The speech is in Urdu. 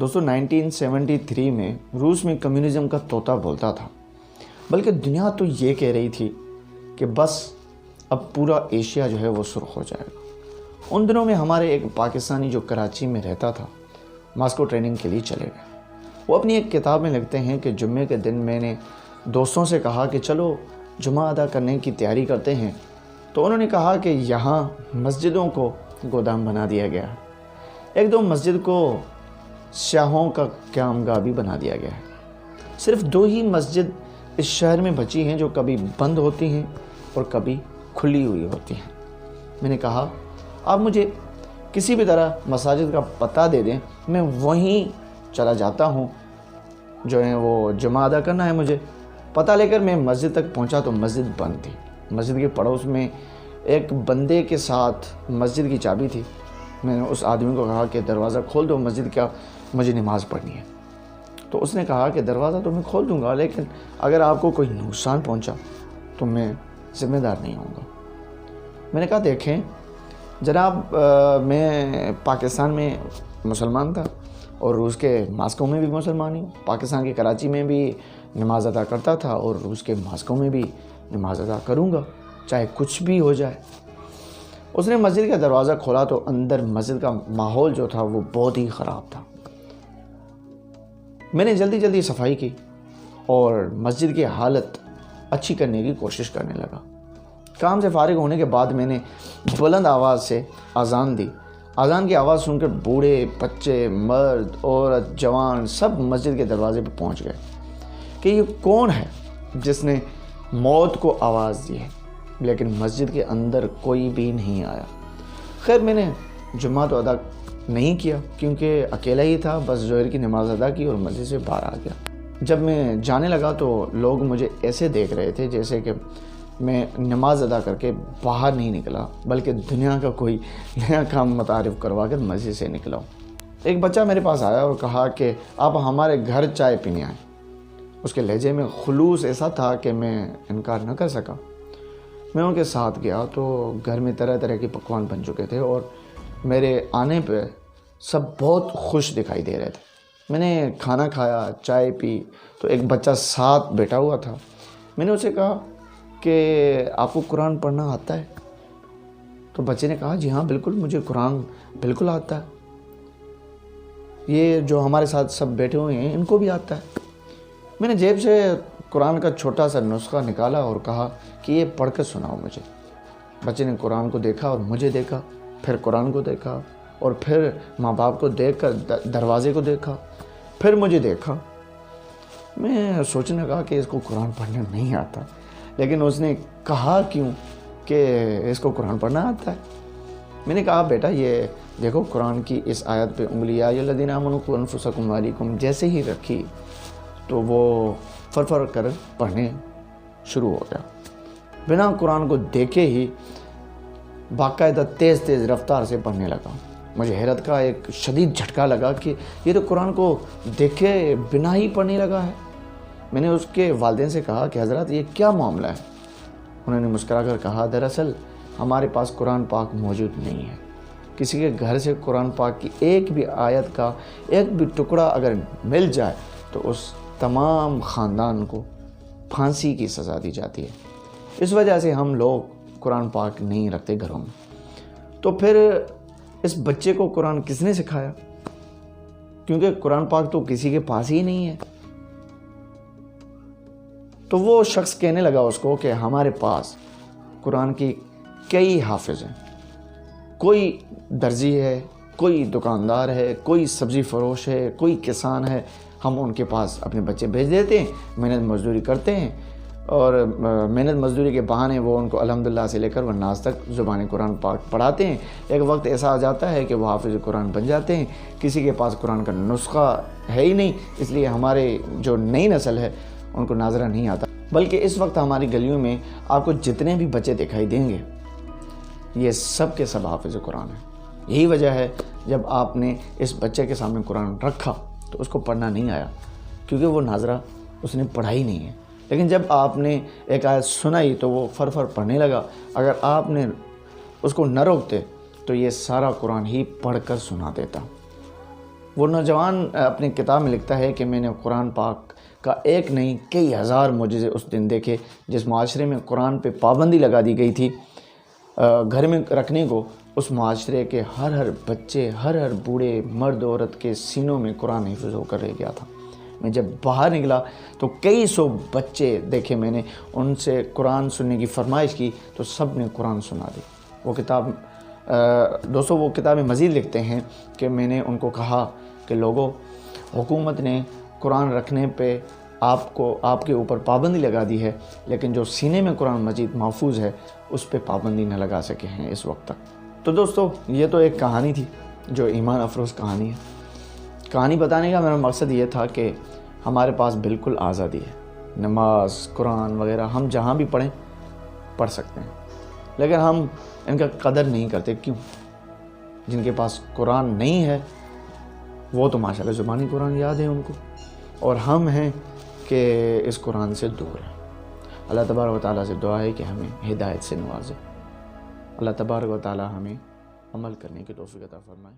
دوستو 1973 میں روس میں کمیونزم کا طوطا بولتا تھا، بلکہ دنیا تو یہ کہہ رہی تھی کہ بس اب پورا ایشیا جو ہے وہ سرخ ہو جائے گا۔ ان دنوں میں ہمارے ایک پاکستانی جو کراچی میں رہتا تھا ماسکو ٹریننگ کے لیے چلے گئے۔ وہ اپنی ایک کتاب میں لکھتے ہیں کہ جمعے کے دن میں نے دوستوں سے کہا کہ چلو جمعہ ادا کرنے کی تیاری کرتے ہیں، تو انہوں نے کہا کہ یہاں مسجدوں کو گودام بنا دیا گیا ہے، ایک دو مسجد کو سیاحوں کا قیام گاہ بھی بنا دیا گیا ہے۔ صرف 2 ہی مسجد اس شہر میں بچی ہیں جو کبھی بند ہوتی ہیں اور کبھی کھلی ہوئی ہوتی ہیں۔ میں نے کہا آپ مجھے کسی بھی طرح مساجد کا پتہ دے دیں، میں وہیں چلا جاتا ہوں، جو ہے وہ جمعہ ادا کرنا ہے مجھے۔ پتہ لے کر میں مسجد تک پہنچا تو مسجد بند تھی۔ مسجد کے پڑوس میں ایک بندے کے ساتھ مسجد کی چابی تھی۔ میں نے اس آدمی کو کہا کہ دروازہ کھول دو، مسجد کیا مجھے نماز پڑھنی ہے۔ تو اس نے کہا کہ دروازہ تو میں کھول دوں گا، لیکن اگر آپ کو کوئی نقصان پہنچا تو میں ذمہ دار نہیں ہوں گا۔ میں نے کہا دیکھیں جناب، میں پاکستان میں مسلمان تھا اور روس کے ماسکو میں بھی مسلمان ہوں، پاکستان کے کراچی میں بھی نماز ادا کرتا تھا اور روس کے ماسکو میں بھی نماز ادا کروں گا، چاہے کچھ بھی ہو جائے۔ اس نے مسجد کا دروازہ کھولا تو اندر مسجد کا ماحول جو تھا وہ بہت ہی خراب تھا۔ میں نے جلدی صفائی کی اور مسجد کی حالت اچھی کرنے کی کوشش کرنے لگا۔ کام سے فارغ ہونے کے بعد میں نے بلند آواز سے اذان دی۔ اذان کی آواز سن کر بوڑھے، بچے، مرد، عورت، جوان سب مسجد کے دروازے پہ پہنچ گئے کہ یہ کون ہے جس نے موت کو آواز دی ہے، لیکن مسجد کے اندر کوئی بھی نہیں آیا۔ خیر میں نے جمعہ تو ادا نہیں کیا کیونکہ اکیلا ہی تھا، بس ظہر کی نماز ادا کی اور مسجد سے باہر آ گیا۔ جب میں جانے لگا تو لوگ مجھے ایسے دیکھ رہے تھے جیسے کہ میں نماز ادا کر کے باہر نہیں نکلا، بلکہ دنیا کا کوئی نیا کام متعارف کروا کر مسجد سے نکلا ہوں۔ ایک بچہ میرے پاس آیا اور کہا کہ آپ ہمارے گھر چائے پینے آئے۔ اس کے لہجے میں خلوص ایسا تھا کہ میں انکار نہ کر سکا۔ میں ان کے ساتھ گیا تو گھر میں طرح طرح کے پکوان بن چکے تھے اور میرے آنے پہ سب بہت خوش دکھائی دے رہے تھے۔ میں نے کھانا کھایا، چائے پی تو ایک بچہ ساتھ بیٹھا ہوا تھا۔ میں نے اسے کہا کہ آپ کو قرآن پڑھنا آتا ہے؟ تو بچے نے کہا جی ہاں بالکل، مجھے قرآن بالکل آتا ہے، یہ جو ہمارے ساتھ سب بیٹھے ہوئے ہیں ان کو بھی آتا ہے۔ میں نے جیب سے قرآن کا چھوٹا سا نسخہ نکالا اور کہا کہ یہ پڑھ کر سناؤ مجھے۔ بچے نے قرآن کو دیکھا اور مجھے دیکھا، پھر قرآن کو دیکھا اور پھر ماں باپ کو دیکھ کر دروازے کو دیکھا، پھر مجھے دیکھا۔ میں سوچنے لگا کہ اس کو قرآن پڑھنا نہیں آتا، لیکن اس نے کہا کیوں کہ اس کو قرآن پڑھنا آتا ہے۔ میں نے کہا بیٹا یہ دیکھو قرآن کی اس آیت پہ انگلی یا ایھا الذین آمنوا قوا انفسکم وعلیکم جیسے ہی رکھی تو وہ فر کر پڑھنے شروع ہو گیا۔ بنا قرآن کو دیکھے ہی باقاعدہ تیز رفتار سے پڑھنے لگا۔ مجھے حیرت کا ایک شدید جھٹکا لگا کہ یہ تو قرآن کو دیکھے بنا ہی پڑھنے لگا ہے۔ میں نے اس کے والدین سے کہا کہ حضرت یہ کیا معاملہ ہے؟ انہوں نے مسکرا کر کہا دراصل ہمارے پاس قرآن پاک موجود نہیں ہے، کسی کے گھر سے قرآن پاک کی ایک بھی آیت کا ایک بھی ٹکڑا اگر مل جائے تو اس تمام خاندان کو پھانسی کی سزا دی جاتی ہے، اس وجہ سے ہم لوگ قرآن پاک نہیں رکھتے گھروں میں۔ تو پھر اس بچے کو قرآن کس نے سکھایا؟ کیونکہ قرآن پاک تو کسی کے پاس ہی نہیں ہے۔ تو وہ شخص کہنے لگا اس کو کہ ہمارے پاس قرآن کی کئی حافظ ہیں، کوئی درزی ہے، کوئی دکاندار ہے، کوئی سبزی فروش ہے، کوئی کسان ہے، ہم ان کے پاس اپنے بچے بھیج دیتے ہیں، محنت مزدوری کرتے ہیں اور محنت مزدوری کے بہانے وہ ان کو الحمدللہ سے لے کر وہ ناز تک زبان قرآن پاک پڑھاتے ہیں۔ ایک وقت ایسا آ جاتا ہے کہ وہ حافظ قرآن بن جاتے ہیں، کسی کے پاس قرآن کا نسخہ ہے ہی نہیں، اس لیے ہمارے جو نئی نسل ہے ان کو ناظرہ نہیں آتا۔ بلکہ اس وقت ہماری گلیوں میں آپ کو جتنے بھی بچے دکھائی دیں گے یہ سب کے سب حافظ قرآن ہیں۔ یہی وجہ ہے جب آپ نے اس بچے کے سامنے قرآن رکھا تو اس کو پڑھنا نہیں آیا، کیونکہ وہ ناظرہ اس نے پڑھا ہی نہیں ہے۔ لیکن جب آپ نے ایک آیت سنائی تو وہ فر پڑھنے لگا۔ اگر آپ نے اس کو نہ روکتے تو یہ سارا قرآن ہی پڑھ کر سنا دیتا۔ وہ نوجوان اپنی کتاب میں لکھتا ہے کہ میں نے قرآن پاک کا ایک نہیں کئی ہزار معجزے اس دن دیکھے جس معاشرے میں قرآن پہ پابندی لگا دی گئی تھی گھر میں رکھنے کو، اس معاشرے کے ہر بچے، ہر بوڑھے مرد عورت کے سینوں میں قرآن حفظ ہو کر رہ گیا تھا۔ میں جب باہر نکلا تو کئی سو بچے دیکھے میں نے، ان سے قرآن سننے کی فرمائش کی تو سب نے قرآن سنا دی۔ وہ کتاب دوستو وہ کتابیں مزید لکھتے ہیں کہ میں نے ان کو کہا کہ لوگوں، حکومت نے قرآن رکھنے پہ آپ کے اوپر پابندی لگا دی ہے، لیکن جو سینے میں قرآن مجید محفوظ ہے اس پہ پابندی نہ لگا سکے ہیں اس وقت تک۔ تو دوستو یہ تو ایک کہانی تھی جو ایمان افروز کہانی ہے۔ کہانی بتانے کا میرا مقصد یہ تھا کہ ہمارے پاس بالکل آزادی ہے، نماز، قرآن وغیرہ ہم جہاں بھی پڑھ سکتے ہیں، لیکن ہم ان کا قدر نہیں کرتے۔ کیوں؟ جن کے پاس قرآن نہیں ہے وہ تو ماشاءاللہ زبانی قرآن یاد ہے ان کو، اور ہم ہیں کہ اس قرآن سے دور ہیں۔ اللہ تبارک و تعالیٰ سے دعا ہے کہ ہمیں ہدایت سے نوازے۔ اللہ تبارک و تعالیٰ ہمیں عمل کرنے کی توفیق عطا فرمائے۔